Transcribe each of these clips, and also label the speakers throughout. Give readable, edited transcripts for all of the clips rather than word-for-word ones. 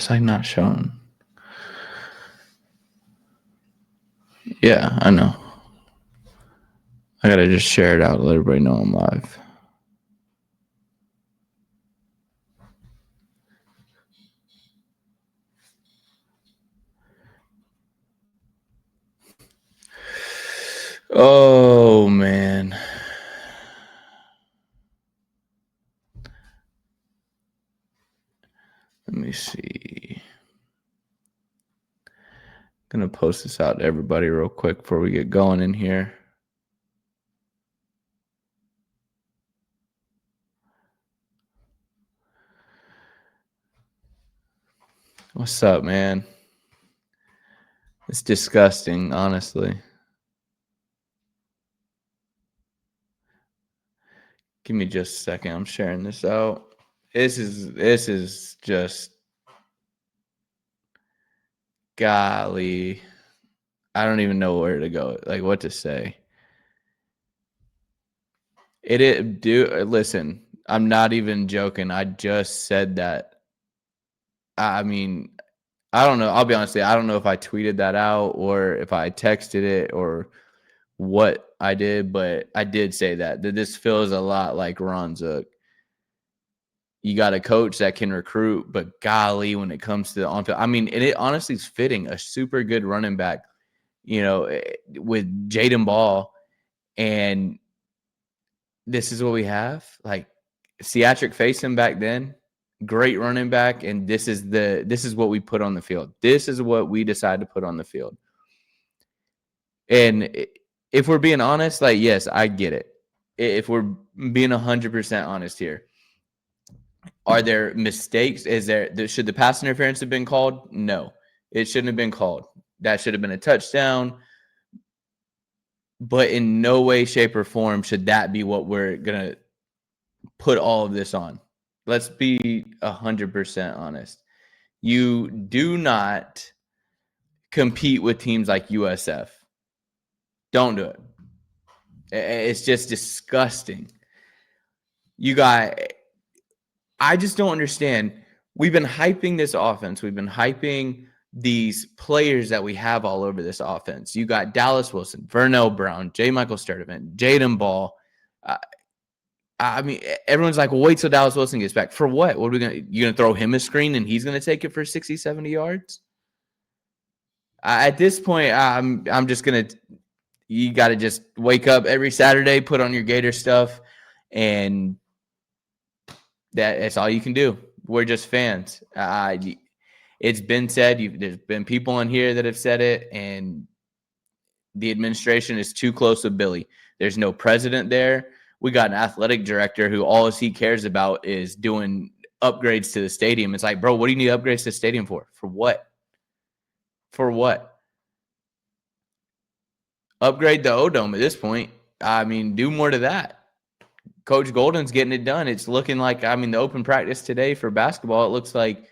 Speaker 1: It's like not shown. Yeah, I know. I gotta just share it out, let everybody know I'm live. Oh man. Let me see. Gonna post this out to everybody real quick before we get going in here. What's up, man? It's disgusting, honestly. Give me just a second. I'm sharing this out. This is just golly. I don't even know where to go, like what to say. Listen, I'm not even joking. I just said that. I mean, I don't know. I'll be honest with you. I don't know if I tweeted that out or if I texted it or what I did, but I did say that this feels a lot like Ron Zook. You got a coach that can recruit, but golly, when it comes to the on-field, I mean, and it honestly is fitting a super good running back, with Jaden Ball, and this is what we have. Like Theatric Facing back then, great running back, and this is what we put on the field. This is what we decide to put on the field. And if we're being honest, like, yes, I get it. If we're being 100% honest here, are there mistakes? Should the pass interference have been called? No, it shouldn't have been called. That should have been a touchdown. But in no way, shape, or form should that be what we're going to put all of this on. Let's be 100% honest. You do not compete with teams like USF. Don't do it. It's just disgusting. I just don't understand. We've been hyping this offense. We've been hyping these players that we have all over this offense. You got Dallas Wilson, Vernell Brown, J. Michael Sturdivant, Jaden Ball. I mean, everyone's like, well, wait till Dallas Wilson gets back. For what? What are we going to – you going to throw him a screen and he's going to take it for 60, 70 yards? At this point, I'm just going to – you got to just wake up every Saturday, put on your Gator stuff, and that's all you can do. We're just fans. It's been said. There's been people on here that have said it, and the administration is too close with Billy. There's no president there. We got an athletic director who all he cares about is doing upgrades to the stadium. It's like, bro, what do you need upgrades to the stadium for? For what? For what? Upgrade the O-Dome at this point. I mean, do more to that. Coach Golden's getting it done. It's looking like, I mean, the open practice today for basketball, it looks like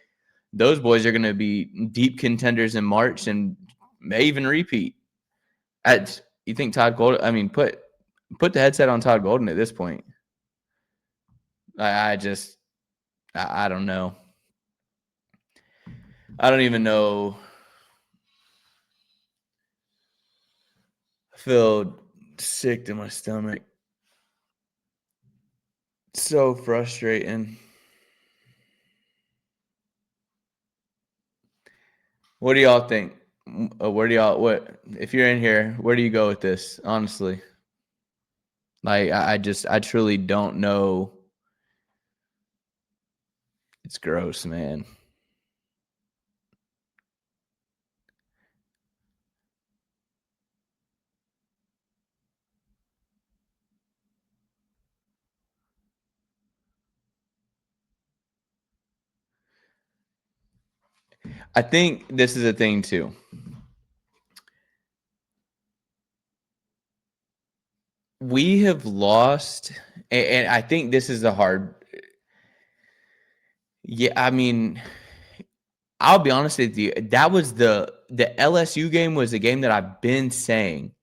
Speaker 1: those boys are going to be deep contenders in March and may even repeat. You think Todd Golden, I mean, put the headset on Todd Golden at this point. I don't know. I don't even know. I feel sick to my stomach. So frustrating. What do y'all think? What if you're in here, where do you go with this? Honestly. Like, I truly don't know. It's gross, man. I think this is a thing too. We have lost, and I think this is the hard. Yeah, I mean, I'll be honest with you. That was the LSU game was a game that I've been saying.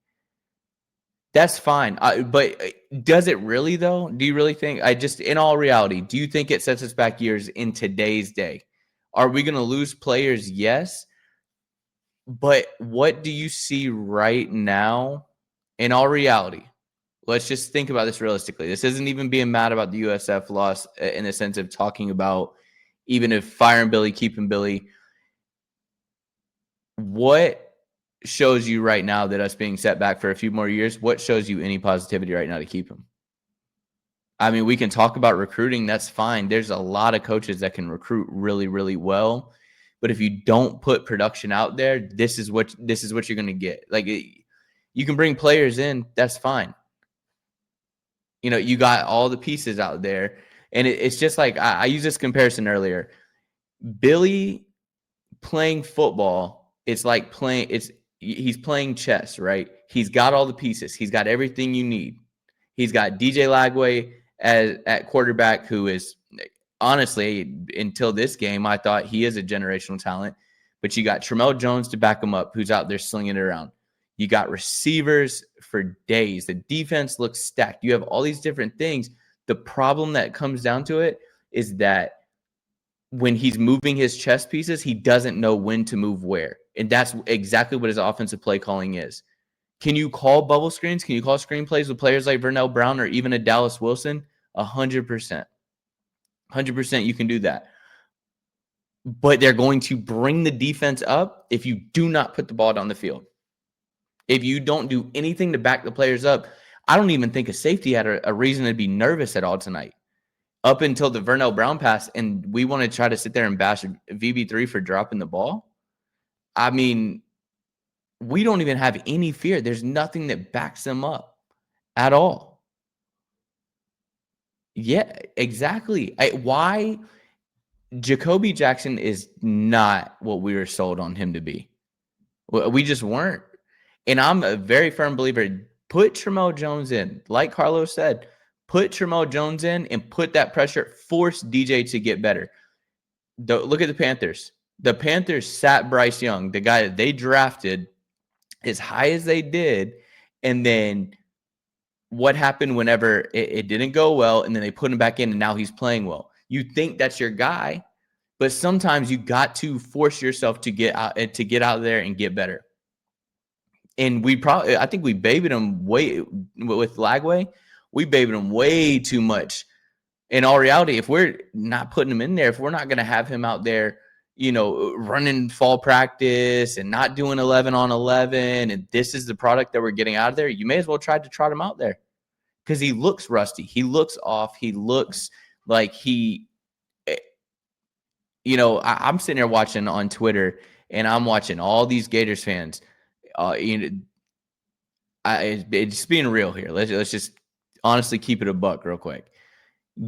Speaker 1: That's fine. But does it really, though? Do you really think, in all reality, do you think it sets us back years in today's day? Are we going to lose players? Yes. But what do you see right now in all reality? Let's just think about this realistically. This isn't even being mad about the USF loss in the sense of talking about even if firing Billy, keeping Billy. What shows you right now that us being set back for a few more years, what shows you any positivity right now to keep him? I mean, we can talk about recruiting. That's fine. There's a lot of coaches that can recruit really, really well. But if you don't put production out there, this is what you're going to get. Like you can bring players in. That's fine. You got all the pieces out there. And it's just like I used this comparison earlier. Billy playing football, it's like he's playing chess, right? He's got all the pieces. He's got everything you need. He's got DJ Lagway at quarterback, who is honestly, until this game, I thought he is a generational talent. But you got Tramel Jones to back him up, who's out there slinging it around. You got receivers for days. The defense looks stacked. You have all these different things. The problem that comes down to it is that when he's moving his chess pieces, he doesn't know when to move where. And that's exactly what his offensive play calling is. Can you call bubble screens? Can you call screen plays with players like Vernell Brown or even a Dallas Wilson? 100%. 100% you can do that. But they're going to bring the defense up if you do not put the ball down the field. If you don't do anything to back the players up, I don't even think a safety had a reason to be nervous at all tonight. Up until the Vernell Brown pass, and we want to try to sit there and bash VB3 for dropping the ball. I mean, we don't even have any fear. There's nothing that backs them up at all. Yeah, exactly. Why Jacoby Jackson is not what we were sold on him to be. We just weren't. And I'm a very firm believer. Put Tramel Jones in. Like Carlos said, put Tramel Jones in and put that pressure. Force DJ to get better. Look at the Panthers. The Panthers sat Bryce Young, the guy that they drafted, as high as they did. And then what happened whenever it didn't go well, and then they put him back in, and now he's playing well. You think that's your guy, but sometimes you got to force yourself to get out there and get better. And I think we babied him with Lagway. We babied him way too much. In all reality, if we're not putting him in there, if we're not going to have him out there, running fall practice and not doing 11 on 11, and this is the product that we're getting out of there, you may as well try to trot him out there because he looks rusty. He looks off. He looks like I'm sitting there watching on Twitter, and I'm watching all these Gators fans. It's being real here. Let's just honestly keep it a buck real quick.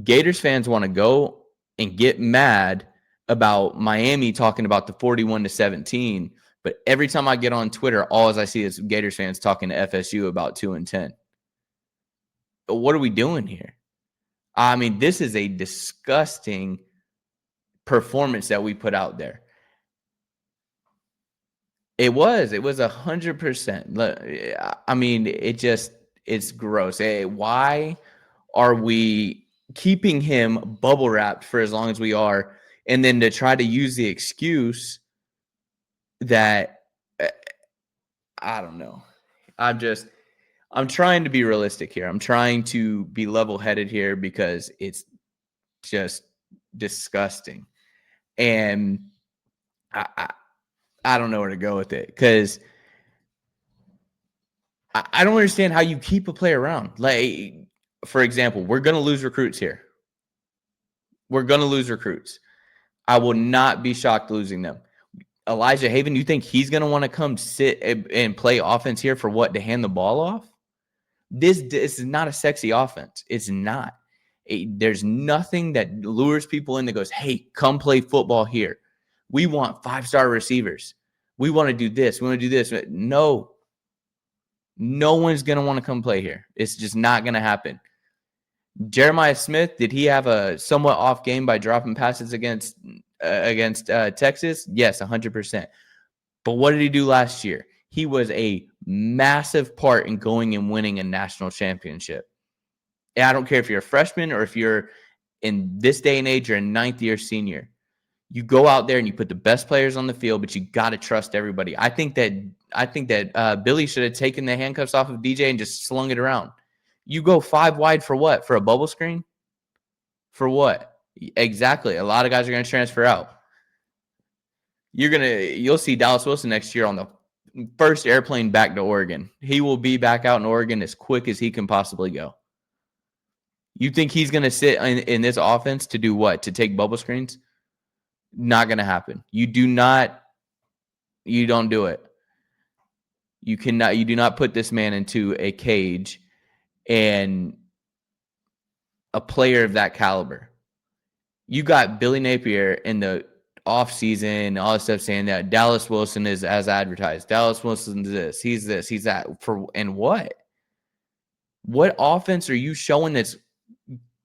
Speaker 1: Gators fans want to go and get mad about Miami talking about the 41-17, but every time I get on Twitter, all I see is Gators fans talking to FSU about 2-10. What are we doing here? I mean, this is a disgusting performance that we put out there. It was 100%. I mean, it's gross. Why are we keeping him bubble wrapped for as long as we are? And then to try to use the excuse that, I don't know. I'm trying to be realistic here. I'm trying to be level-headed here because it's just disgusting. And I don't know where to go with it because I don't understand how you keep a player around. Like, for example, we're going to lose recruits here. We're going to lose recruits. I will not be shocked losing them. Elijah Haven, you think he's going to want to come sit and play offense here for what? To hand the ball off? This is not a sexy offense. It's not. There's nothing that lures people in that goes, hey, come play football here. We want 5-star receivers. We want to do this. We want to do this. No. No one's going to want to come play here. It's just not going to happen. Jeremiah Smith, did he have a somewhat off game by dropping passes against Texas? Yes, 100%. But what did he do last year? He was a massive part in going and winning a national championship. And I don't care if you're a freshman or if you're in this day and age, you're a 9th-year senior. You go out there and you put the best players on the field, but you got to trust everybody. I think that Billy should have taken the handcuffs off of DJ and just slung it around. You go 5 wide for what? For a bubble screen? For what? Exactly. A lot of guys are going to transfer out. You'll see Dallas Wilson next year on the first airplane back to Oregon. He will be back out in Oregon as quick as he can possibly go. You think he's going to sit in this offense to do what? To take bubble screens? Not going to happen. You don't do it. You do not put this man into a cage and a player of that caliber. You got Billy Napier in the offseason, all this stuff saying that Dallas Wilson is as advertised. Dallas Wilson's this, he's that. And what? What offense are you showing that's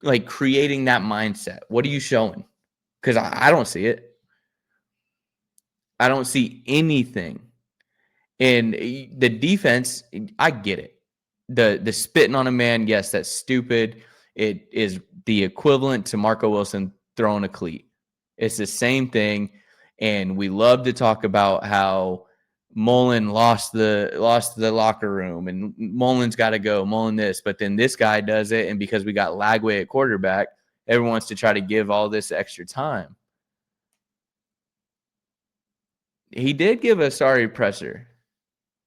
Speaker 1: like creating that mindset? What are you showing? Because I don't see it. I don't see anything. And the defense, I get it. The spitting on a man, yes, that's stupid. It is the equivalent to Marco Wilson throwing a cleat. It's the same thing. And we love to talk about how Mullen lost the locker room and Mullen's got to go, Mullen this, but then this guy does it. And because we got Lagway at quarterback, everyone wants to try to give all this extra time. He did give a sorry presser.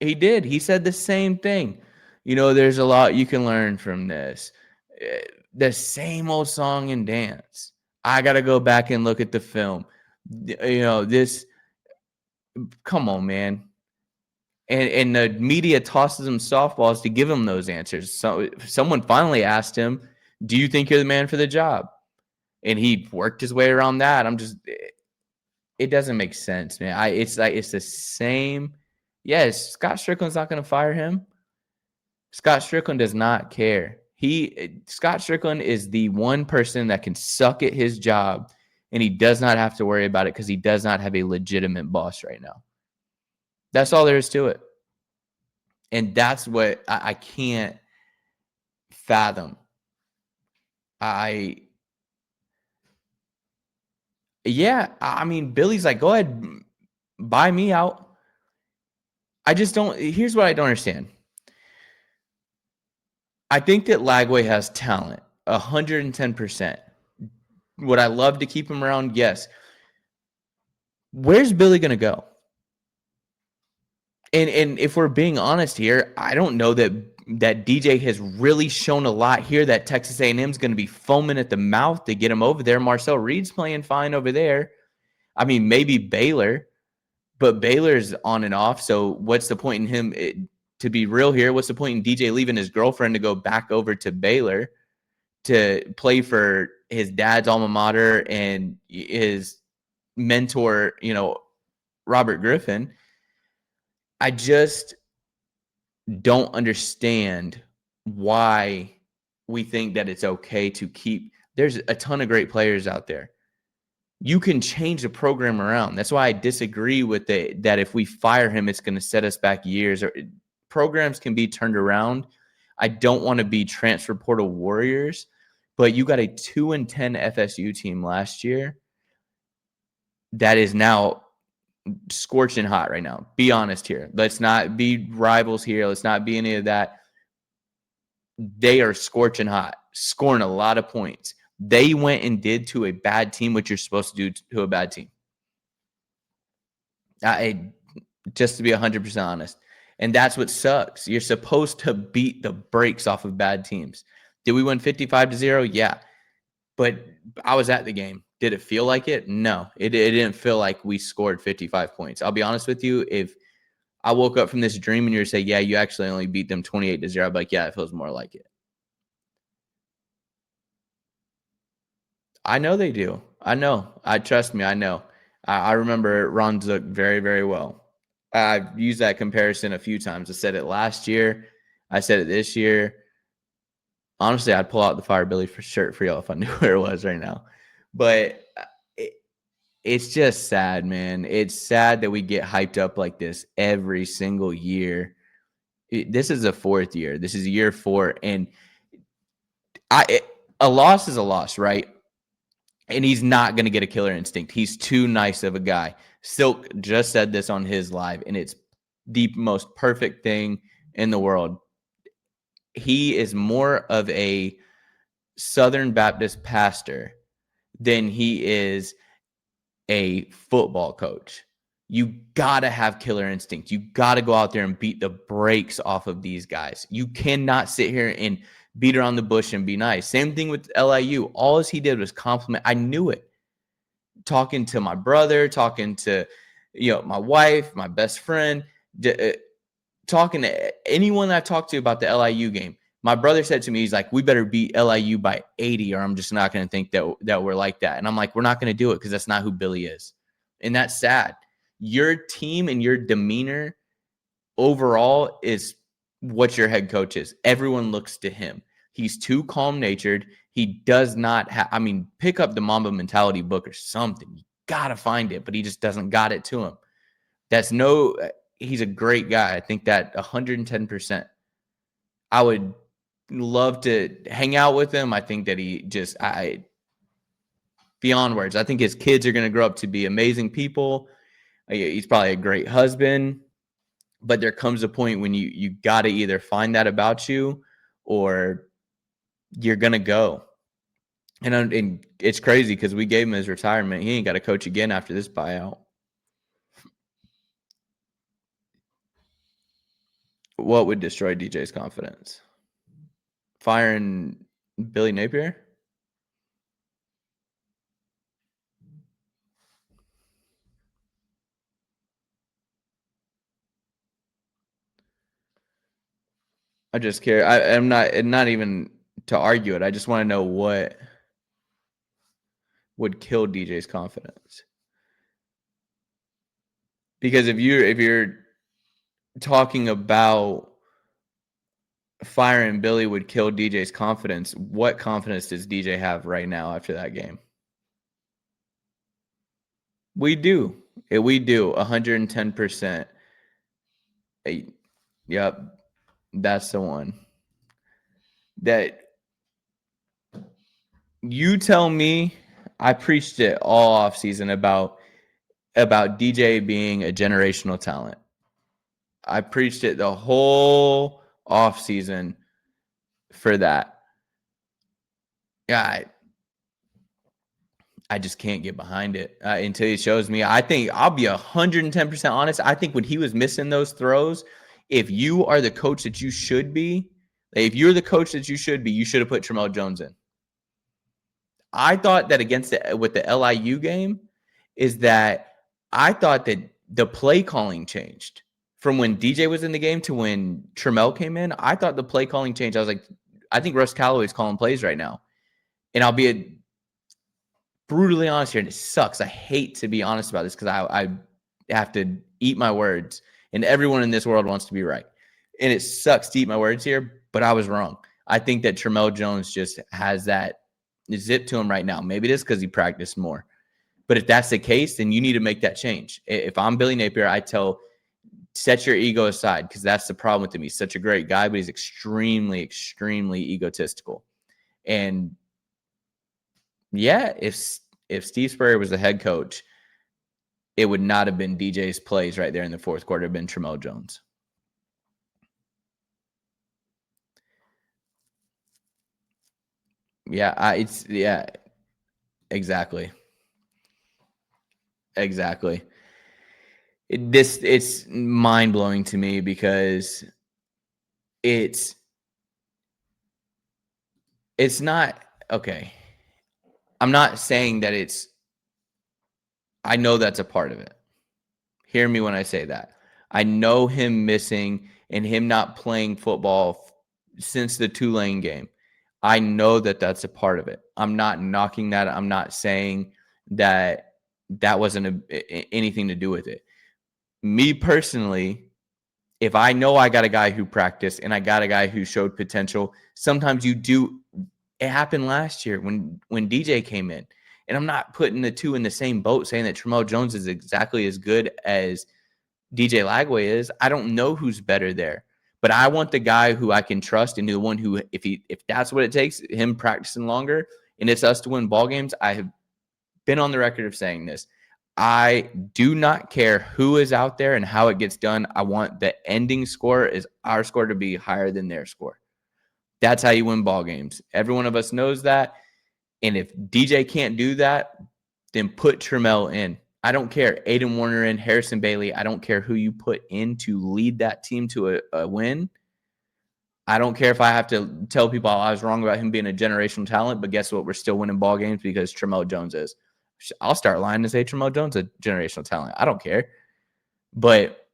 Speaker 1: He did. He said the same thing. There's a lot you can learn from this. The same old song and dance. I got to go back and look at the film. Come on, man. And the media tosses him softballs to give him those answers. So someone finally asked him, do you think you're the man for the job? And he worked his way around that. It doesn't make sense, man. It's the same. Yes, Scott Strickland's not going to fire him. Scott Strickland does not care. Scott Strickland is the one person that can suck at his job, and he does not have to worry about it because he does not have a legitimate boss right now. That's all there is to it. And that's what I can't fathom. Billy's like, go ahead, buy me out. Here's what I don't understand. I think that Lagway has talent, 110%. Would I love to keep him around? Yes. Where's Billy going to go? And if we're being honest here, I don't know that DJ has really shown a lot here that Texas A&M is going to be foaming at the mouth to get him over there. Marcel Reed's playing fine over there. I mean, maybe Baylor, but Baylor's on and off. So what's the point in him? To be real here, what's the point in DJ leaving his girlfriend to go back over to Baylor to play for his dad's alma mater and his mentor, Robert Griffin? I just don't understand why we think that it's okay to keep. There's a ton of great players out there. You can change the program around. That's why I disagree with that if we fire him, it's going to set us back years. Programs can be turned around. I don't want to be transfer portal warriors, but you got a 2-10 FSU team last year that is now scorching hot right now. Be honest here. Let's not be rivals here. Let's not be any of that. They are scorching hot, scoring a lot of points. They went and did to a bad team what you're supposed to do to a bad team. Just to be 100% honest. And that's what sucks. You're supposed to beat the brakes off of bad teams. Did we win 55-0? Yeah. But I was at the game. Did it feel like it? No. It didn't feel like we scored 55 points. I'll be honest with you. If I woke up from this dream and you were to say, yeah, you actually only beat them 28-0, I'd be like, yeah, it feels more like it. I know they do. I know. Trust me, I know. I remember Ron Zook very, very well. I've used that comparison a few times. I said it last year. I said it this year. Honestly, I'd pull out the Fire Billy shirt for y'all if I knew where it was right now. But it's just sad, man. It's sad that we get hyped up like this every single year. This is the 4th year. This is year 4. And a loss is a loss, right? and he's not going to get a killer instinct. He's too nice of a guy. Silk just said this on his live, and it's the most perfect thing in the world. He is more of a Southern Baptist pastor than he is a football coach. You got to have killer instinct. You got to go out there and beat the brakes off of these guys. You cannot sit here and beat around the bush and be nice. Same thing with LIU. All he did was compliment. I knew it. Talking to my brother, talking to my wife, my best friend, talking to anyone I talked to about the LIU game. My brother said to me, he's like, we better beat LIU by 80 or I'm just not going to think that we're like that. And I'm like, we're not going to do it because that's not who Billy is. And that's sad. Your team and your demeanor overall is what your head coach is. Everyone looks to him. He's too calm-natured. He does not have, pick up the Mamba mentality book or something. You got to find it, but he just doesn't got it to him. He's a great guy. I think that 110%. I would love to hang out with him. I think that beyond words. I think his kids are going to grow up to be amazing people. He's probably a great husband, but there comes a point when you got to either find that about you or you're going to go. And it's crazy because we gave him his retirement. He ain't got to coach again after this buyout. What would destroy DJ's confidence? Firing Billy Napier? I just care. I'm not even to argue it. I just want to know what would kill DJ's confidence. Because if you're talking about firing Billy would kill DJ's confidence, what confidence does DJ have right now after that game? We do. We do 110%. Yep. That's the one. That you tell me, I preached it all off season about DJ being a generational talent. I preached it the whole off season for that. Yeah, I just can't get behind it until he shows me. I think I'll be 110% honest. I think when he was missing those throws, if you are the coach that you should be, if you're the coach that you should be, you should have put Tramel Jones in. I thought that with the LIU game is that I thought that the play calling changed from when DJ was in the game to when Tramel came in. I thought the play calling changed. I was like, I think Russ Calloway's calling plays right now. And I'll be brutally honest here, and it sucks. I hate to be honest about this because I have to eat my words, and everyone in this world wants to be right. And it sucks to eat my words here, but I was wrong. I think that Tramel Jones just has that zip to him right now. Maybe it is because he practiced more. But if that's the case, then you need to make that change. If I'm Billy Napier, I set your ego aside because that's the problem with him. He's such a great guy, but he's extremely, extremely egotistical. And yeah, if Steve Spurrier was the head coach, it would not have been DJ's plays right there in the fourth quarter. It would have been Tramel Jones. Yeah, exactly. Exactly. It's mind blowing to me because it's not okay. I'm not saying that I know that's a part of it. Hear me when I say that. I know him missing and him not playing football since the Tulane game. I know that that's a part of it. I'm not knocking that. I'm not saying that wasn't anything to do with it. Me personally, if I know I got a guy who practiced and I got a guy who showed potential, sometimes you do. It happened last year when DJ came in. And I'm not putting the two in the same boat saying that Tramel Jones is exactly as good as DJ Lagway is. I don't know who's better there. But I want the guy who I can trust and the one who, if that's what it takes, him practicing longer, and it's us to win ball games, been on the record of saying this. I do not care who is out there and how it gets done. I want the ending score is our score to be higher than their score. That's how you win ball games. Every one of us knows that. And if DJ can't do that, then put Trammell in. I don't care. Aiden Warner in, Harrison Bailey. I don't care who you put in to lead that team to a win. I don't care if I have to tell people I was wrong about him being a generational talent, but guess what? We're still winning ball games because Trammell Jones is. I'll start lying and say Trammell Jones is a generational talent. I don't care. But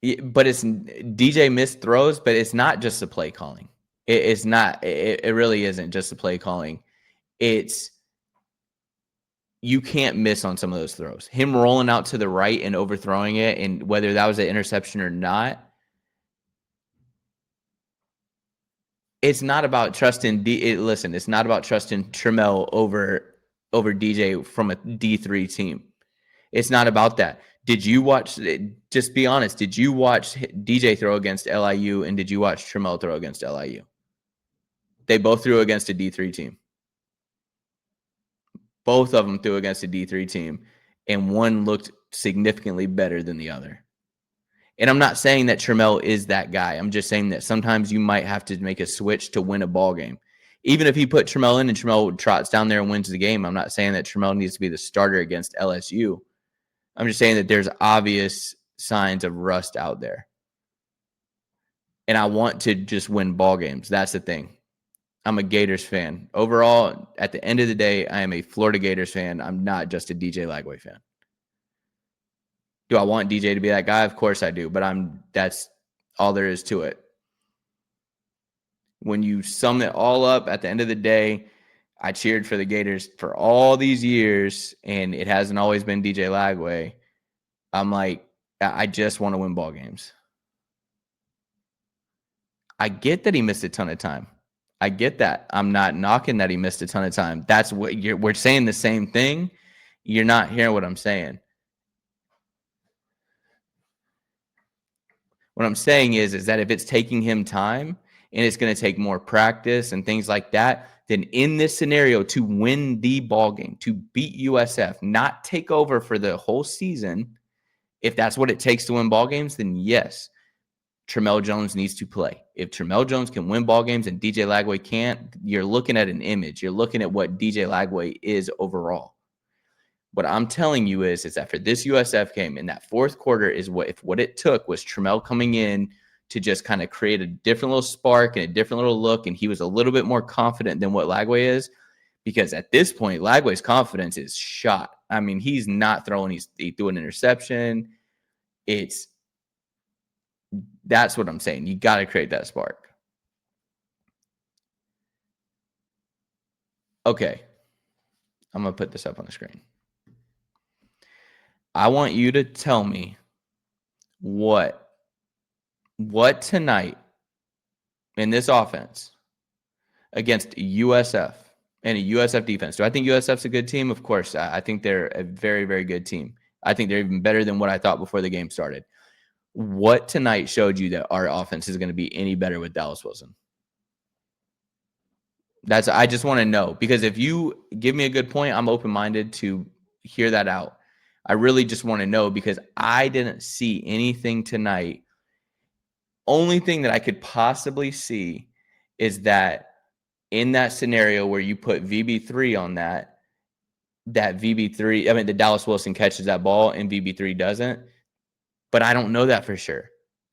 Speaker 1: it's DJ missed throws, but it's not just the play calling. It's not. It really isn't just the play calling. It's you can't miss on some of those throws. Him rolling out to the right and overthrowing it, and whether that was an interception or not, it's not about trusting listen, it's not about trusting Trammell over DJ from a D3 team. It's not about that. Did you watch, just be honest, did you watch DJ throw against LIU and did you watch Trammell throw against LIU? They both threw against a D3 team. Both of them threw against a D3 team, and one looked significantly better than the other. And I'm not saying that Trammell is that guy. I'm just saying that sometimes you might have to make a switch to win a ball game. Even if he put Trammell in and Trammell trots down there and wins the game, I'm not saying that Trammell needs to be the starter against LSU. I'm just saying that there's obvious signs of rust out there. And I want to just win ball games. That's the thing. I'm a Gators fan. Overall, at the end of the day, I am a Florida Gators fan. I'm not just a DJ Lagway fan. Do I want DJ to be that guy? Of course I do, but that's all there is to it. When you sum it all up, at the end of the day, I cheered for the Gators for all these years, and it hasn't always been DJ Lagway. I'm like, I just want to win ball games. I get that he missed a ton of time. I get that. I'm not knocking that he missed a ton of time. That's what we're saying the same thing. You're not hearing what I'm saying. What I'm saying is that if it's taking him time and it's going to take more practice and things like that, then in this scenario, to win the ball game, to beat USF, not take over for the whole season, if that's what it takes to win ball games, then yes, Trammell Jones needs to play. If Trammell Jones can win ball games and DJ Lagway can't, you're looking at an image. You're looking at what DJ Lagway is overall. What I'm telling you is that for this USF game in that fourth quarter is what it took was Trammell coming in to just kind of create a different little spark and a different little look, and he was a little bit more confident than what Lagway is, because at this point, Lagway's confidence is shot. I mean, he's not throwing, he threw an interception. That's what I'm saying. You got to create that spark. Okay. I'm going to put this up on the screen. I want you to tell me what tonight in this offense against USF and a USF defense. Do I think USF's a good team? Of course. I think they're a very, very good team. I think they're even better than what I thought before the game started. What tonight showed you that our offense is going to be any better with Dallas Wilson? I just want to know, because if you give me a good point, I'm open-minded to hear that out. I really just want to know, because I didn't see anything tonight. Only thing that I could possibly see is that in that scenario where you put VB3 on that VB3, I mean, the Dallas Wilson catches that ball and VB3 doesn't. But I don't know that for sure.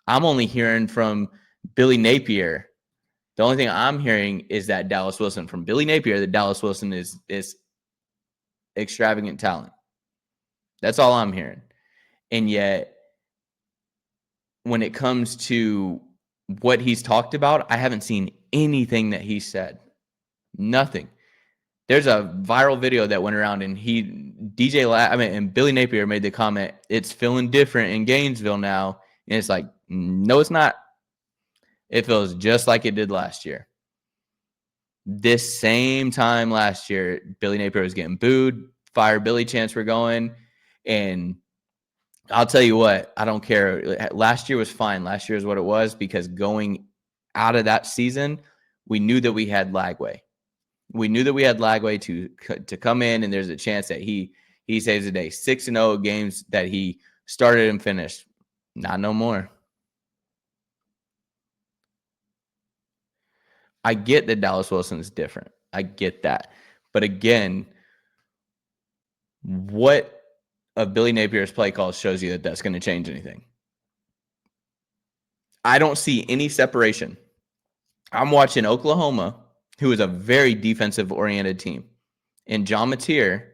Speaker 1: I'm only hearing from Billy Napier. The only thing I'm hearing is that Dallas Wilson, from Billy Napier, that Dallas Wilson is extravagant talent. That's all I'm hearing. And yet, when it comes to what he's talked about, I haven't seen anything that he said. Nothing. There's a viral video that went around, and and Billy Napier made the comment, "It's feeling different in Gainesville now." And it's like, no, it's not. It feels just like it did last year. This same time last year, Billy Napier was getting booed, Fire Billy chants were going, and I'll tell you what, I don't care. Last year was fine. Last year is what it was, because going out of that season, we knew that we had Lagway. We knew that we had Lagway to come in, and there's a chance that he saves the day. 6-0 games that he started and finished. Not no more. I get that Dallas Wilson is different. I get that. But again, what of Billy Napier's play call shows you that that's going to change anything? I don't see any separation. I'm watching Oklahoma, who is a very defensive-oriented team, and John Mateer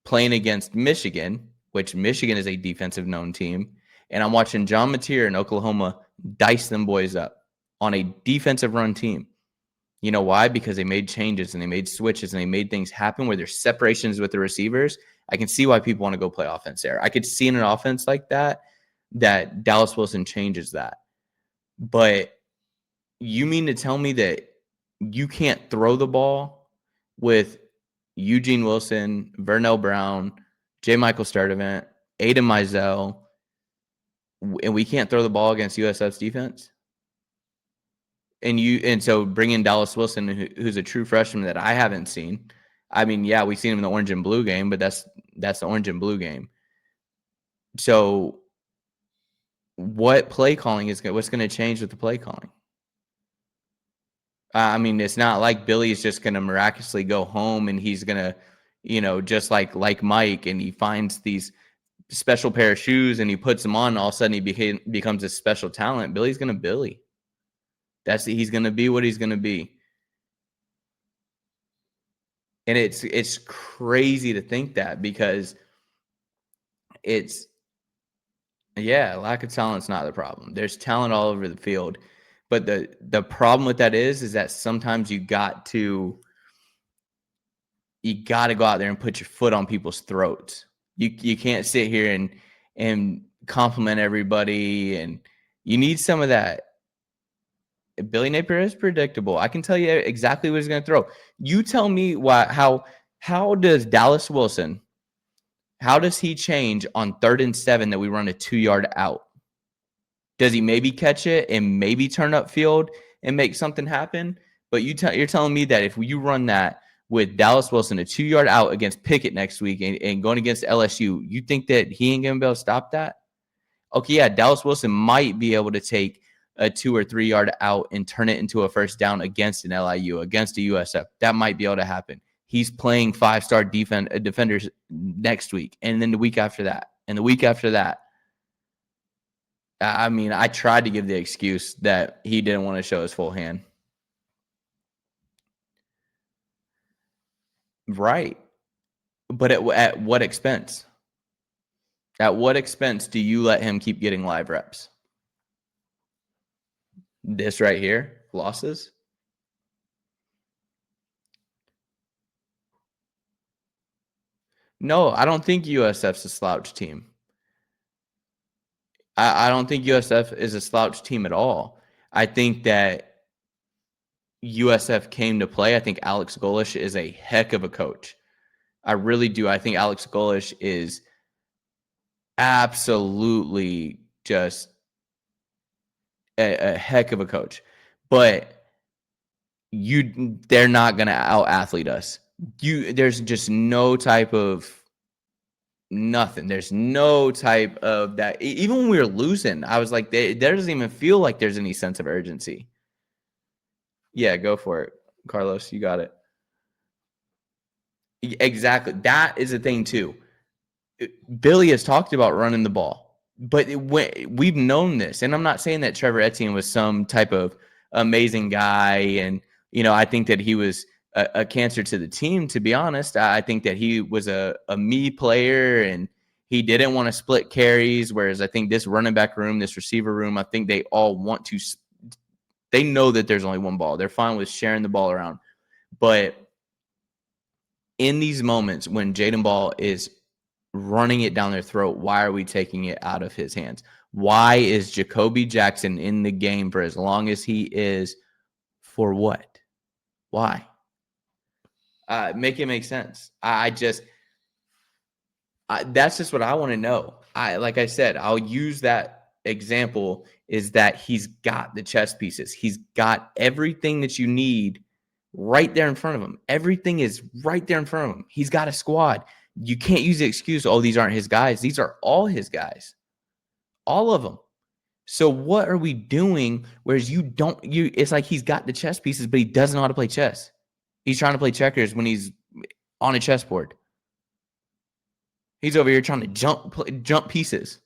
Speaker 1: playing against Michigan, which Michigan is a defensive-known team, and I'm watching John Mateer in Oklahoma dice them boys up on a defensive-run team. You know why? Because they made changes and they made switches and they made things happen where there's separations with the receivers. I can see why people want to go play offense there. I could see in an offense like that Dallas Wilson changes that. But you mean to tell me that you can't throw the ball with Eugene Wilson, Vernell Brown, J. Michael Sturdivant, Aiden Mizell, and we can't throw the ball against USF's defense? And so bringing Dallas Wilson, who's a true freshman that I haven't seen. I mean, yeah, we've seen him in the orange and blue game, but that's the orange and blue game. So what play calling what's going to change with the play calling? I mean, it's not like Billy is just going to miraculously go home and he's going to, just like Mike, and he finds these special pair of shoes and he puts them on, and all of a sudden he becomes a special talent. Billy's going to Billy. He's going to be what he's going to be. And it's crazy to think that, because lack of talent's not the problem. There's talent all over the field. But the problem with that is that sometimes you got to go out there and put your foot on people's throats. You can't sit here and compliment everybody, and you need some of that. Billy Napier is predictable. I can tell you exactly what he's going to throw. You tell me how does Dallas Wilson, how does he change on 3rd and 7 that we run a 2-yard out? Does he maybe catch it and maybe turn up field and make something happen? But you're telling me that if you run that with Dallas Wilson, a 2-yard out against Pickett next week and going against LSU, you think that he ain't going to be able to stop that? Okay, yeah, Dallas Wilson might be able to take a 2 or 3 yard out and turn it into a first down against an LIU, against a USF. That might be able to happen. He's playing 5-star defenders next week, and then the week after that, and the week after that. I mean, I tried to give the excuse that he didn't want to show his full hand. Right. But at what expense? At what expense do you let him keep getting live reps? This right here, losses? No, I don't think USF's a slouch team. I don't think USF is a slouch team at all. I think that USF came to play. I think Alex Golish is a heck of a coach. I really do. I think Alex Golish is absolutely just a heck of a coach. But they're not going to out-athlete us. There's just no type of nothing. There's no type of that. Even when we were losing, I was like, there doesn't even feel like there's any sense of urgency. Yeah, go for it, Carlos. You got it. Exactly. That is the thing too. Billy has talked about running the ball, but we've known this. And I'm not saying that Trevor Etienne was some type of amazing guy. And, I think that he was a cancer to the team, to be honest. I think that he was a me player, and he didn't want to split carries, whereas I think this running back room, this receiver room, I think they all want to – they know that there's only one ball. They're fine with sharing the ball around. But in these moments when Jaden Ball is running it down their throat, why are we taking it out of his hands? Why is Jacoby Jackson in the game for as long as he is? For what? Why? Make it make sense. That's just what I want to know. Like I said, I'll use that example, is that he's got the chess pieces. He's got everything that you need right there in front of him. Everything is right there in front of him. He's got a squad. You can't use the excuse, oh, these aren't his guys. These are all his guys. All of them. So what are we doing? Whereas it's like he's got the chess pieces, but he doesn't know how to play chess. He's trying to play checkers when he's on a chessboard. He's over here trying to jump pieces.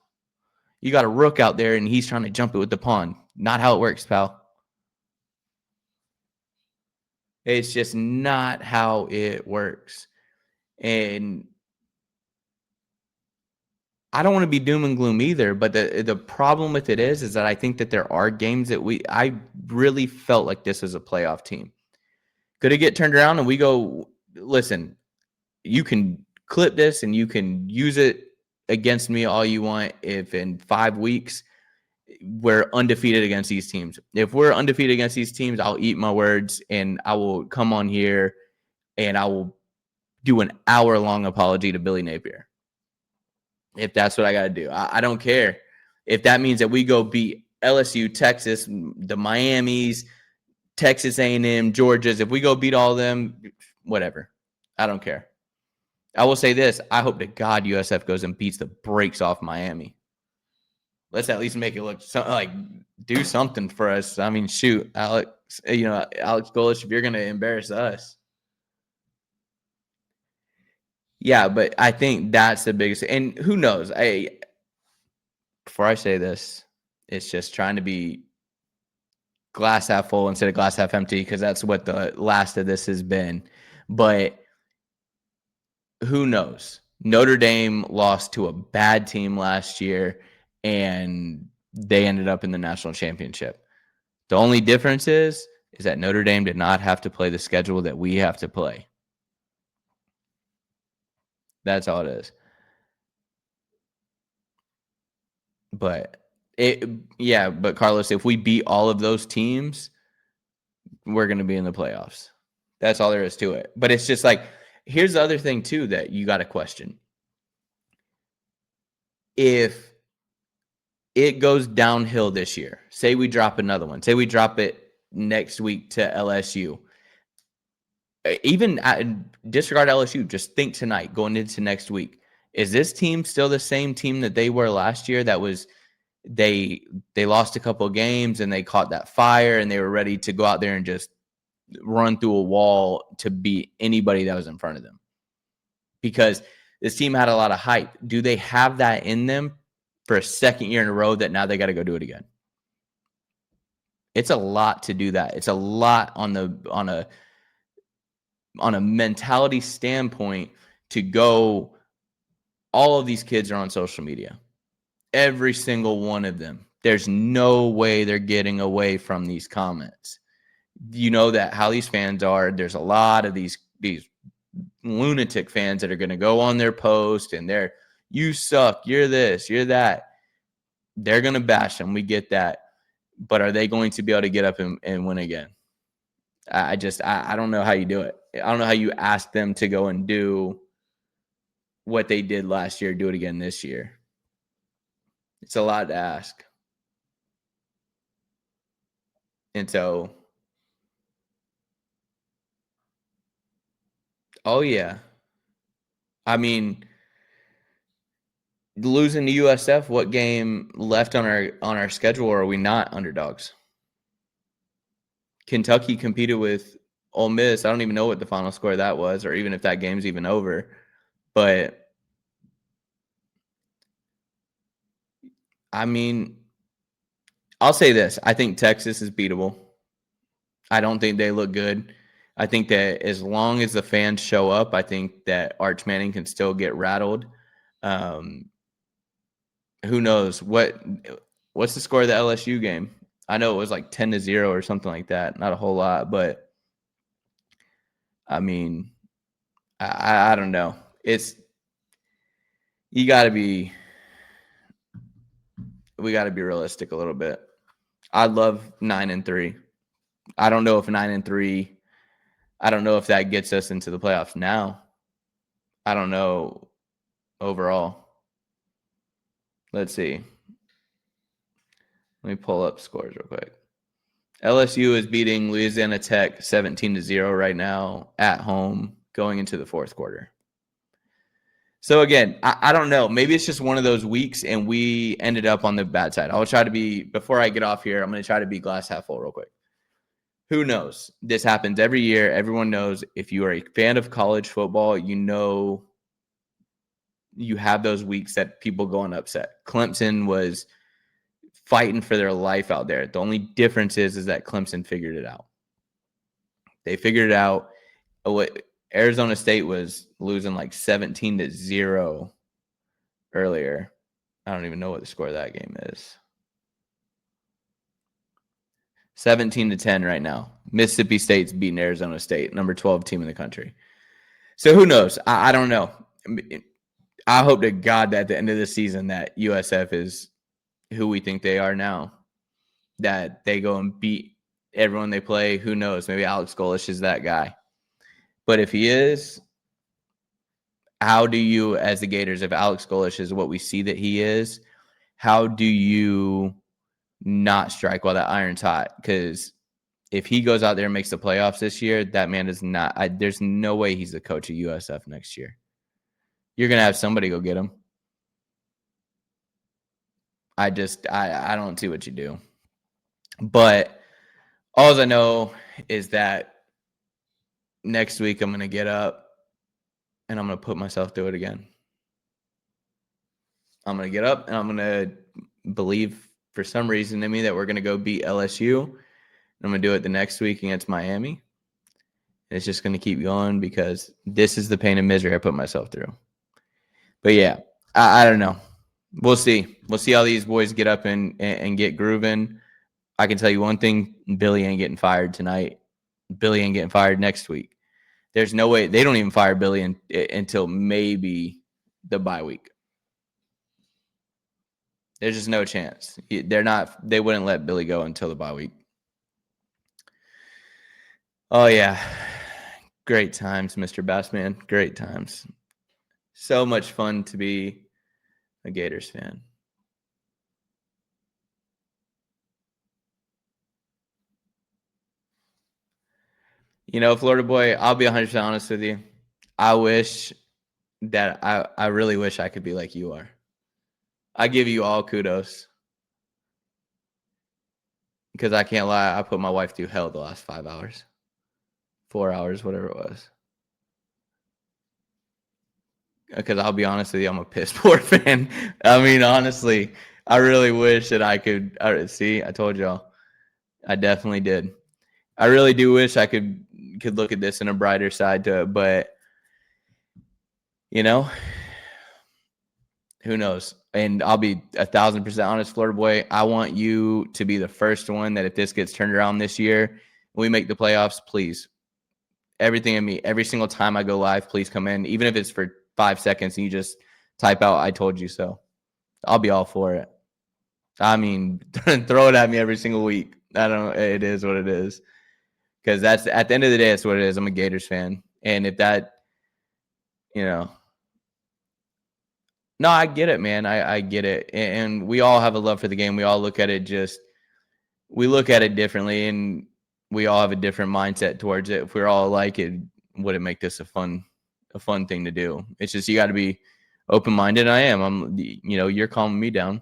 Speaker 1: You got a rook out there, and he's trying to jump it with the pawn. Not how it works, pal. It's just not how it works. And I don't want to be doom and gloom either, but the problem with it is that I think that there are games that I really felt like this was a playoff team. Could it get turned around and we go, listen, you can clip this and you can use it against me all you want if in 5 weeks we're undefeated against these teams. If we're undefeated against these teams, I'll eat my words and I will come on here and I will do an hour-long apology to Billy Napier. If that's what I got to do. I don't care. If that means that we go beat LSU, Texas, the Miamis, Texas A&M, Georgia's, if we go beat all of them, whatever. I don't care. I will say this. I hope to God USF goes and beats the brakes off Miami. Let's at least make it look like do something for us. I mean, shoot, Alex Golish, if you're going to embarrass us. Yeah, but I think that's the biggest. And who knows? Before I say this, it's just trying to be glass half full instead of glass half empty because that's what the last of this has been. But who knows? Notre Dame lost to a bad team last year, and they ended up in the national championship. The only difference is that Notre Dame did not have to play the schedule that we have to play. That's all it is. But but Carlos, if we beat all of those teams, we're going to be in the playoffs. That's all there is to it. But it's just like, here's the other thing too that you got to question. If it goes downhill this year, say we drop another one, say we drop it next week to LSU, even disregard LSU, just think tonight going into next week. Is this team still the same team that they were last year? That was they lost a couple of games and they caught that fire and they were ready to go out there and just run through a wall to beat anybody that was in front of them. Because this team had a lot of hype. Do they have that in them for a second year in a row that now they got to go do it again? It's a lot to do that. It's a lot on a mentality standpoint to go. All of these kids are on social media. Every single one of them. There's no way they're getting away from these comments. You know that how these fans are. There's a lot of these lunatic fans that are going to go on their post and they're, you suck, you're this, you're that. They're going to bash them. We get that. But are they going to be able to get up and win again? I don't know how you do it. I don't know how you ask them to go and do what they did last year, do it again this year. It's a lot to ask. And so, oh yeah. I mean, losing to USF, what game left on our schedule are we not underdogs? Kentucky competed with Ole Miss. I don't even know what the final score of that was, or even if that game's even over. But I mean, I'll say this. I think Texas is beatable. I don't think they look good. I think that as long as the fans show up, I think that Arch Manning can still get rattled. Who knows what's the score of the LSU game? I know it was like 10-0 or something like that. Not a whole lot, but I mean, I don't know. We got to be realistic a little bit. I love 9-3. I don't know if 9-3. I don't know if that gets us into the playoffs now. I don't know overall. Let's see. Let me pull up scores real quick. LSU is beating Louisiana Tech 17-0 right now at home going into the fourth quarter. So again, I don't know. Maybe it's just one of those weeks and we ended up on the bad side. I'll try to be, before I get off here, I'm going to try to be glass half full real quick. Who knows? This happens every year. Everyone knows if you are a fan of college football, you know you have those weeks that people go on upset. Clemson was fighting for their life out there. The only difference is that Clemson figured it out. They figured it out. Arizona State was losing like 17-0 earlier. I don't even know what the score of that game is. 17-10 right now. Mississippi State's beating Arizona State, number 12 team in the country. So who knows? I don't know. I hope to God that at the end of the season that USF is who we think they are now, that they go and beat everyone they play. Who knows? Maybe Alex Golish is that guy. But if he is, how do you, as the Gators, if Alex Golish is what we see that he is, how do you not strike while that iron's hot? Because if he goes out there and makes the playoffs this year, that man is not – there's no way he's the coach of USF next year. You're going to have somebody go get him. I don't see what you do. But all I know is that next week I'm going to get up and I'm going to put myself through it again. I'm going to get up and I'm going to believe for some reason in me that we're going to go beat LSU. I'm going to do it the next week against Miami. And it's just going to keep going because this is the pain and misery I put myself through. But yeah, I don't know. We'll see. We'll see how these boys get up and get grooving. I can tell you one thing, Billy ain't getting fired tonight. Billy ain't getting fired next week. There's no way. They don't even fire Billy until maybe the bye week. There's just no chance. They wouldn't let Billy go until the bye week. Oh, yeah. Great times, Mr. Bassman. Great times. So much fun to be a Gators fan. You know, Florida boy, I'll be 100% honest with you. I wish that I really wish I could be like you are. I give you all kudos. Because I can't lie, I put my wife through hell the last 5 hours. 4 hours, whatever it was. Because I'll be honest with you, I'm a piss poor fan. I mean, honestly, I really wish that I could. See, I told y'all. I definitely did. I really do wish I could look at this in a brighter side to it, but you know, who knows? And I'll be 1,000% honest, Florida boy. I want you to be the first one that if this gets turned around this year, we make the playoffs, please. Everything in me, every single time I go live, please come in, even if it's for 5 seconds and you just type out, I told you so. I'll be all for it. I mean, throw it at me every single week. It is what it is. Because that's at the end of the day, that's what it is. I'm a Gators fan. And if that, no, I get it, man. I get it. And we all have a love for the game. We all look at it we look at it differently and we all have a different mindset towards it. If we're all alike, it wouldn't make this a fun thing to do. It's just, you got to be open-minded. I am. You're calming me down.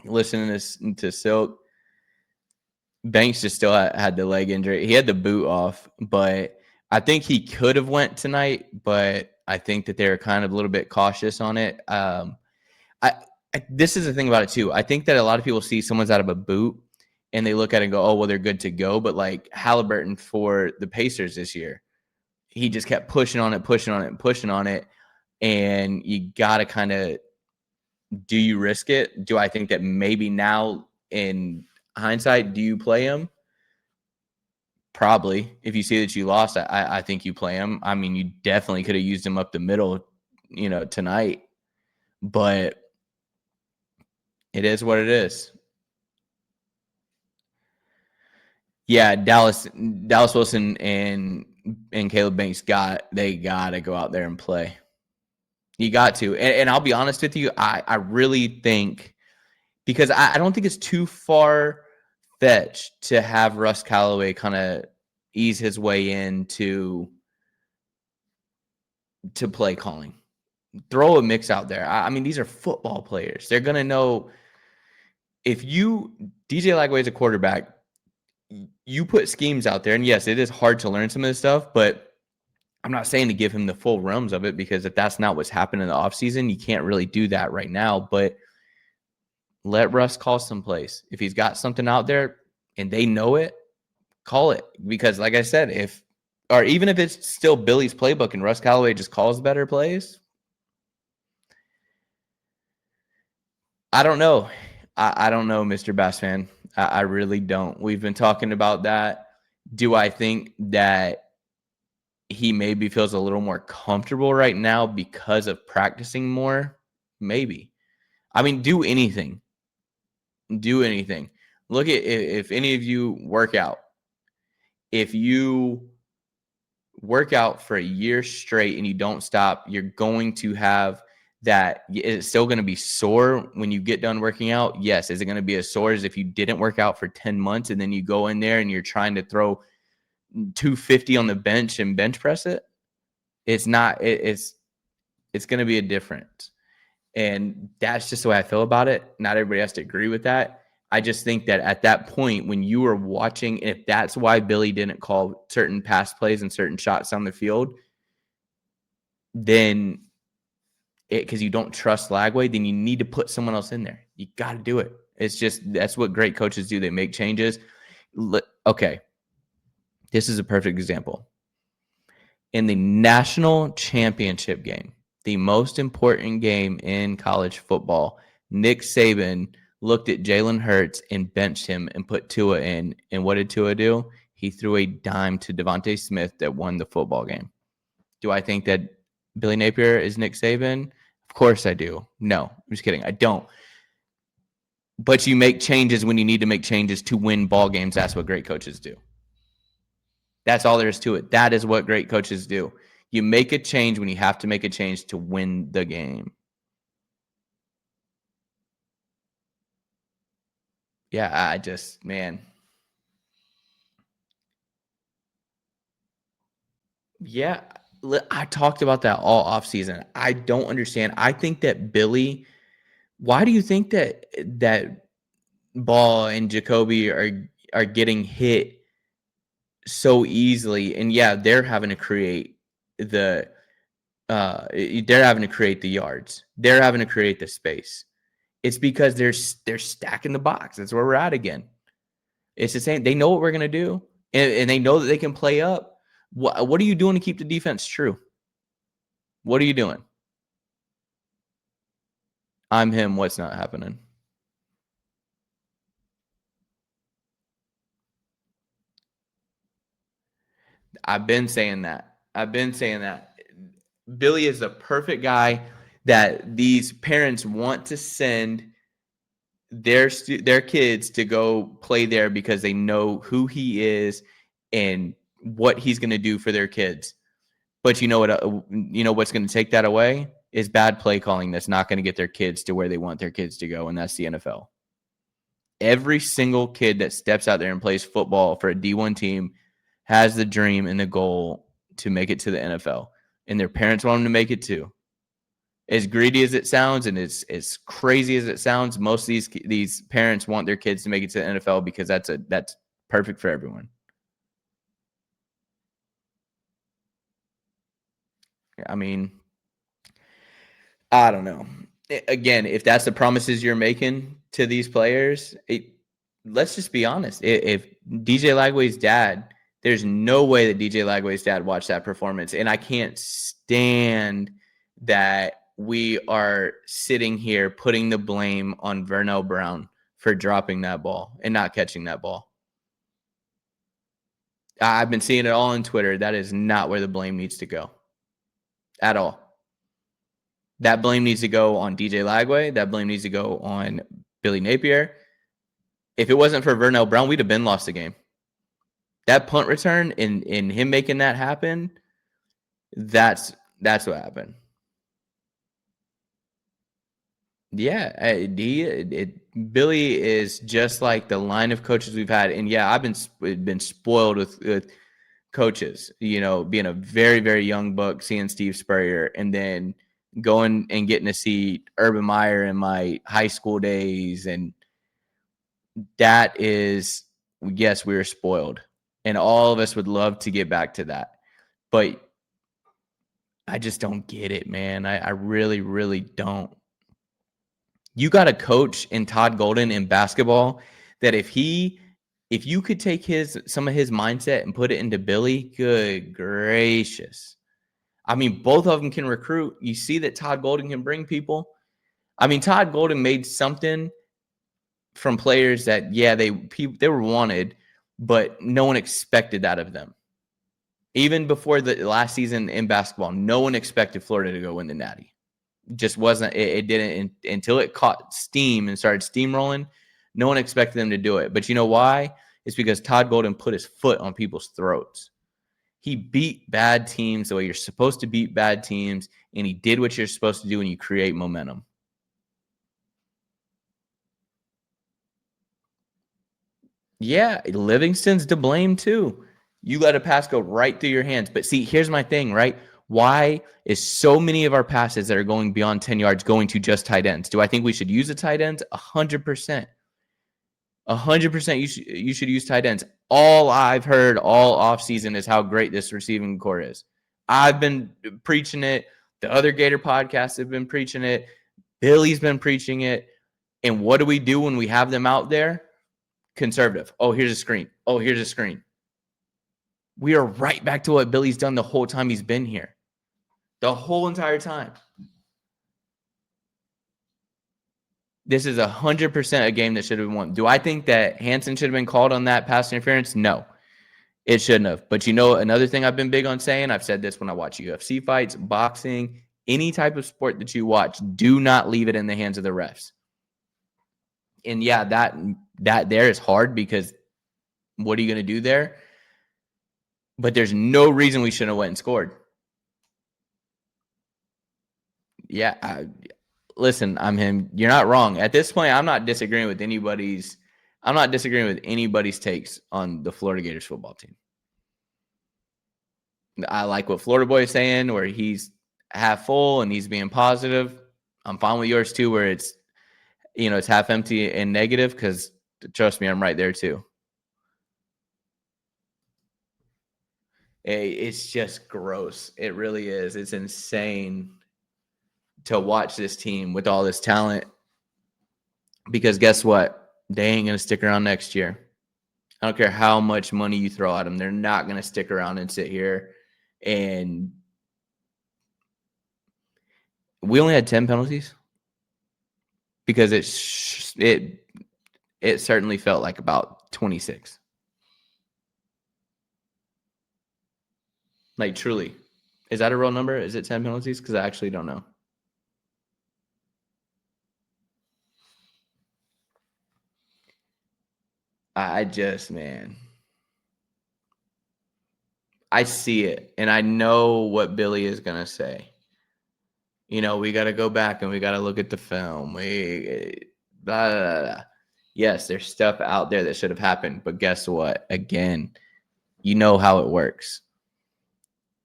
Speaker 1: Listening to Silk. Banks just still had the leg injury. He had the boot off, but I think he could have went tonight, but I think that they're kind of a little bit cautious on it. This is the thing about it too. I think that a lot of people see someone's out of a boot and they look at it and go, oh, well, they're good to go. But like Halliburton for the Pacers this year, he just kept pushing on it. And you got to kind of, do you risk it? Do I think that maybe now in hindsight, do you play him? Probably. If you see that you lost, I think you play him. I mean, you definitely could have used him up the middle, tonight. But it is what it is. Yeah, Dallas Wilson and Caleb Banks they got to go out there and play. You got to. And I'll be honest with you, I really think, because I don't think it's too far fetch to have Russ Callaway kind of ease his way into play calling. Throw a mix out there. I mean, these are football players. They're gonna know if DJ Lagway is a quarterback. You put schemes out there, and yes, it is hard to learn some of this stuff, but I'm not saying to give him the full realms of it, because if that's not what's happened in the offseason, you can't really do that right now. But let Russ call some plays. If he's got something out there and they know it, call it. Because like I said, even if it's still Billy's playbook and Russ Callaway just calls better plays, I don't know. I don't know, Mr. Bass fan. I really don't. We've been talking about that. Do I think that he maybe feels a little more comfortable right now because of practicing more? Maybe. I mean, do anything. Do anything. Look at if any of you work out. If you work out for a year straight and you don't stop, you're going to have that. Is it still going to be sore when you get done working out? Yes. Is it going to be as sore as if you didn't work out for 10 months and then you go in there and you're trying to throw 250 on the bench and bench press it? It's not. It's going to be a difference. And that's just the way I feel about it. Not everybody has to agree with that. I just think that at that point, when you were watching, if that's why Billy didn't call certain pass plays and certain shots on the field, then because you don't trust Lagway, then you need to put someone else in there. You got to do it. It's just, that's what great coaches do. They make changes. Okay. This is a perfect example. In the national championship game, the most important game in college football, Nick Saban looked at Jalen Hurts and benched him and put Tua in. And what did Tua do? He threw a dime to Devontae Smith that won the football game. Do I think that Billy Napier is Nick Saban? Of course I do. No, I'm just kidding. I don't. But you make changes when you need to make changes to win ball games. That's what great coaches do. That's all there is to it. That is what great coaches do. You make a change when you have to make a change to win the game. Yeah, I just, man. Yeah, I talked about that all offseason. I don't understand. I think that Billy, why do you think that Ball and Jacoby are getting hit so easily? And yeah, they're having to create the yards. They're having to create the space. It's because they're stacking the box. That's where we're at again. It's the same. They know what we're gonna do, and they know that they can play up. What are you doing to keep the defense true? What are you doing? I'm him. What's not happening? I've been saying that. Billy is the perfect guy that these parents want to send their kids to go play there because they know who he is and what he's going to do for their kids. But you know what? What's going to take that away is bad play calling. That's not going to get their kids to where they want their kids to go, and that's the NFL. Every single kid that steps out there and plays football for a D1 team has the dream and the goal to make it to the NFL, and their parents want them to make it too. As greedy as it sounds and as crazy as it sounds, most of these parents want their kids to make it to the NFL because that's perfect for everyone. I mean, I don't know. Again, if that's the promises you're making to these players, let's just be honest. If DJ Lagway's dad, there's no way that DJ Lagway's dad watched that performance. And I can't stand that we are sitting here putting the blame on Vernell Brown for dropping that ball and not catching that ball. I've been seeing it all on Twitter. That is not where the blame needs to go at all. That blame needs to go on DJ Lagway. That blame needs to go on Billy Napier. If it wasn't for Vernell Brown, we'd have been lost the game. That punt return and him making that happen, that's what happened. Yeah, Billy is just like the line of coaches we've had, and yeah, I've been spoiled with coaches. You know, being a very very young buck, seeing Steve Spurrier, and then going and getting to see Urban Meyer in my high school days, and that is, yes, we were spoiled, and all of us would love to get back to that, but I just don't get it, man. I really really don't. You got a coach in Todd Golden in basketball that if you could take some of his mindset and put it into Billy, good gracious. I mean, both of them can recruit. You see that Todd Golden can bring people. I mean, Todd Golden made something from players that, yeah, they were wanted, but no one expected that of them. Even before the last season in basketball, no one expected Florida to go win the Natty. Just wasn't, it didn't until it caught steam and started steamrolling. No one expected them to do it. But you know why? It's because Todd Golden put his foot on people's throats. He beat bad teams the way you're supposed to beat bad teams, and he did what you're supposed to do when you create momentum. Yeah, Livingston's to blame too. You let a pass go right through your hands. But see, here's my thing, right? Why is so many of our passes that are going beyond 10 yards going to just tight ends? Do I think we should use a tight ends? 100%. 100% you should use tight ends. All I've heard all offseason is how great this receiving core is. I've been preaching it. The other Gator podcasts have been preaching it. Billy's been preaching it. And what do we do when we have them out there? Conservative. Oh, here's a screen. Oh, here's a screen. We are right back to what Billy's done the whole time he's been here. The whole entire time. This is 100% a game that should have been won. Do I think that Hansen should have been called on that pass interference? No, it shouldn't have. But you know, another thing I've been big on saying, I've said this when I watch UFC fights, boxing, any type of sport that you watch, do not leave it in the hands of the refs. And yeah, that there is hard because what are you going to do there? But there's no reason we shouldn't have went and scored. Yeah, listen, I'm him. You're not wrong. At this point, I'm not disagreeing with anybody's takes on the Florida Gators football team. I like what Florida Boy is saying, where he's half full and he's being positive. I'm fine with yours too, where it's half empty and negative, because trust me, I'm right there too. It's just gross. It really is. It's insane to watch this team with all this talent, because guess what? They ain't going to stick around next year. I don't care how much money you throw at them. They're not going to stick around and sit here. And we only had 10 penalties, because it certainly felt like about 26. Like, truly. Is that a real number? Is it 10 penalties? Because I actually don't know. I just, man, I see it, and I know what Billy is going to say. We got to go back and we got to look at the film. Blah, blah, blah. Yes, there's stuff out there that should have happened, but guess what? Again, you know how it works.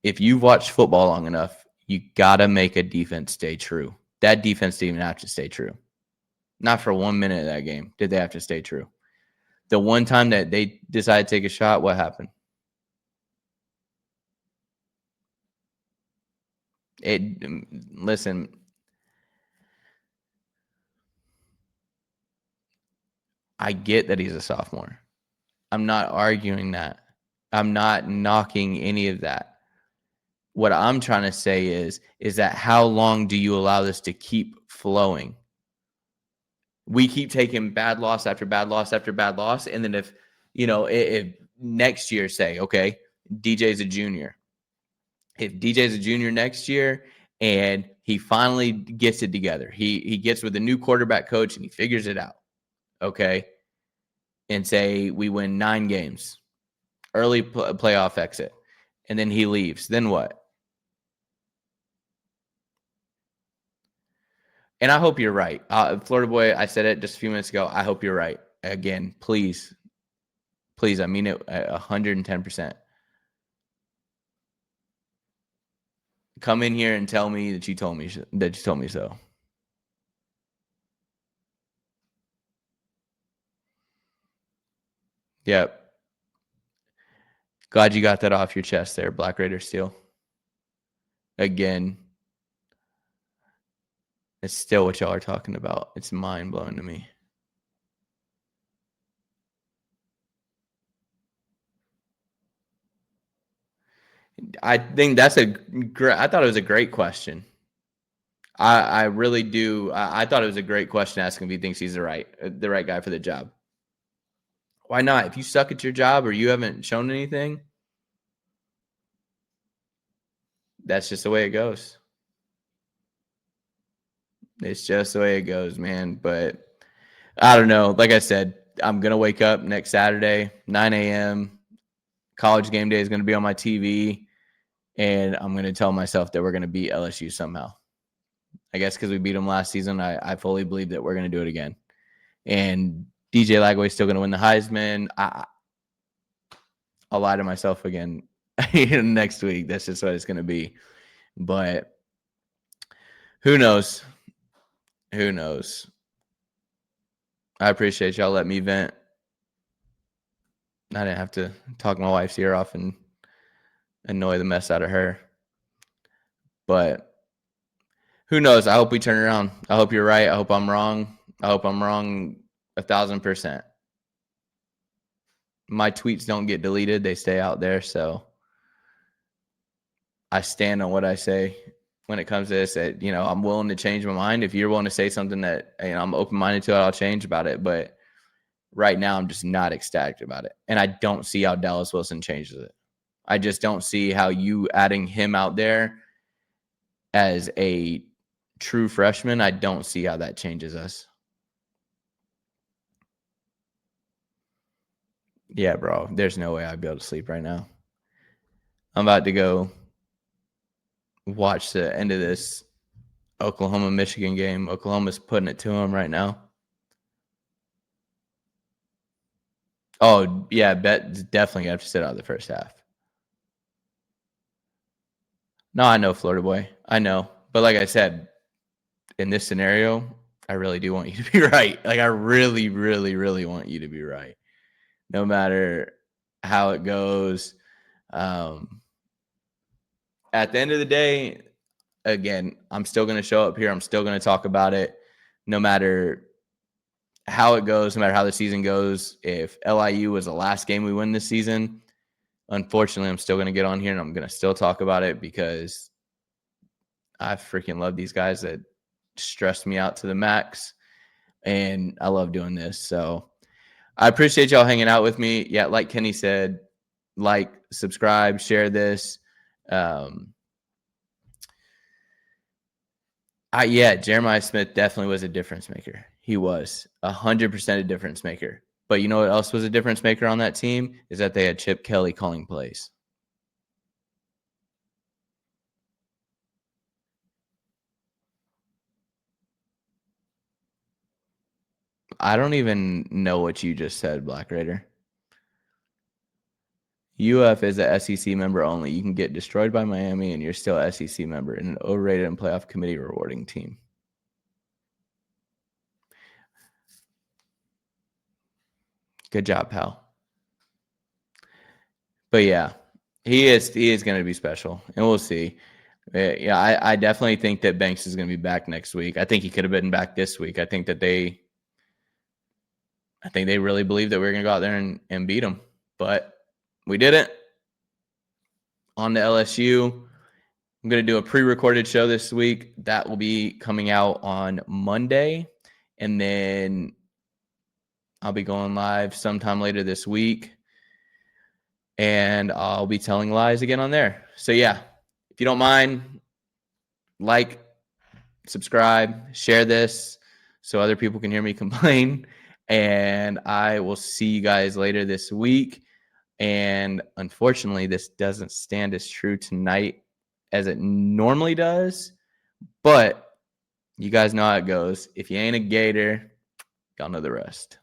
Speaker 1: If you've watched football long enough, you got to make a defense stay true. That defense didn't even have to stay true. Not for 1 minute of that game did they have to stay true. The one time that they decided to take a shot, what happened? Listen, I get that he's a sophomore. I'm not arguing that. I'm not knocking any of that. What I'm trying to say is that how long do you allow this to keep flowing? We keep taking bad loss after bad loss after bad loss. And then if next year, say, okay, DJ's a junior. If DJ's a junior next year and he finally gets it together, he gets with a new quarterback coach and he figures it out, okay, and say we win 9 games, early playoff exit, and then he leaves, then what? And I hope you're right. Florida boy, I said it just a few minutes ago. I hope you're right. Again, please, please, I mean it 110%. Come in here and tell me that you told me so. Yep. Glad you got that off your chest there, Black Raider Steel. Again, it's still what y'all are talking about. It's mind blowing to me. I think that's I thought it was a great question. I really do. I thought it was a great question asking if he thinks he's the right guy for the job. Why not? If you suck at your job or you haven't shown anything, that's just the way it goes. It's just the way it goes, man. But I don't know. Like I said, I'm going to wake up next Saturday, 9 a.m. College game day is going to be on my TV. And I'm going to tell myself that we're going to beat LSU somehow. I guess because we beat them last season, I fully believe that we're going to do it again. And DJ Lagway is still going to win the Heisman. I'll lie to myself again next week. That's just what it's going to be. But who knows? Who knows? I appreciate y'all letting me vent. I didn't have to talk my wife's ear off and annoy the mess out of her. But who knows? I hope we turn around. I hope you're right. I hope I'm wrong. I hope I'm wrong 1,000%. My tweets don't get deleted. They stay out there. So I stand on what I say when it comes to this. I'm willing to change my mind. If you're willing to say something that I'm open-minded to, I'll change about it. But right now, I'm just not ecstatic about it. And I don't see how Dallas Wilson changes it. I just don't see how you adding him out there as a true freshman, I don't see how that changes us. Yeah, bro. There's no way I'd be able to sleep right now. I'm about to go watch the end of this Oklahoma-Michigan game. Oklahoma's putting it to them right now. Oh, yeah, bet definitely have to sit out the first half. No, I know, Florida boy. I know. But like I said, in this scenario, I really do want you to be right. Like I really, really, really want you to be right. No matter how it goes. At the end of the day, again, I'm still going to show up here. I'm still going to talk about it no matter how it goes, no matter how the season goes. If LIU was the last game we win this season, unfortunately, I'm still going to get on here and I'm going to still talk about it because I freaking love these guys that stress me out to the max. And I love doing this. So I appreciate y'all hanging out with me. Yeah, like Kenny said, like, subscribe, share this. Jeremiah Smith definitely was a difference maker. He was 100% a difference maker. But you know what else was a difference maker on that team is that they had Chip Kelly calling plays. I don't even know what you just said, Black Raider. UF is a SEC member only. You can get destroyed by Miami and you're still a SEC member in an overrated and playoff committee rewarding team. Good job, pal. But yeah, he is going to be special, and we'll see. Yeah, I definitely think that Banks is going to be back next week. I think he could have been back this week. I think they really believe that we're going to go out there and beat them, but we didn't. On to LSU. I'm going to do a pre-recorded show this week. That will be coming out on Monday, and then I'll be going live sometime later this week, and I'll be telling lies again on there. So yeah, if you don't mind, like, subscribe, share this so other people can hear me complain. And I will see you guys later this week. And unfortunately, this doesn't stand as true tonight as it normally does. But You guys know how it goes. If you ain't a Gator, y'all know the rest.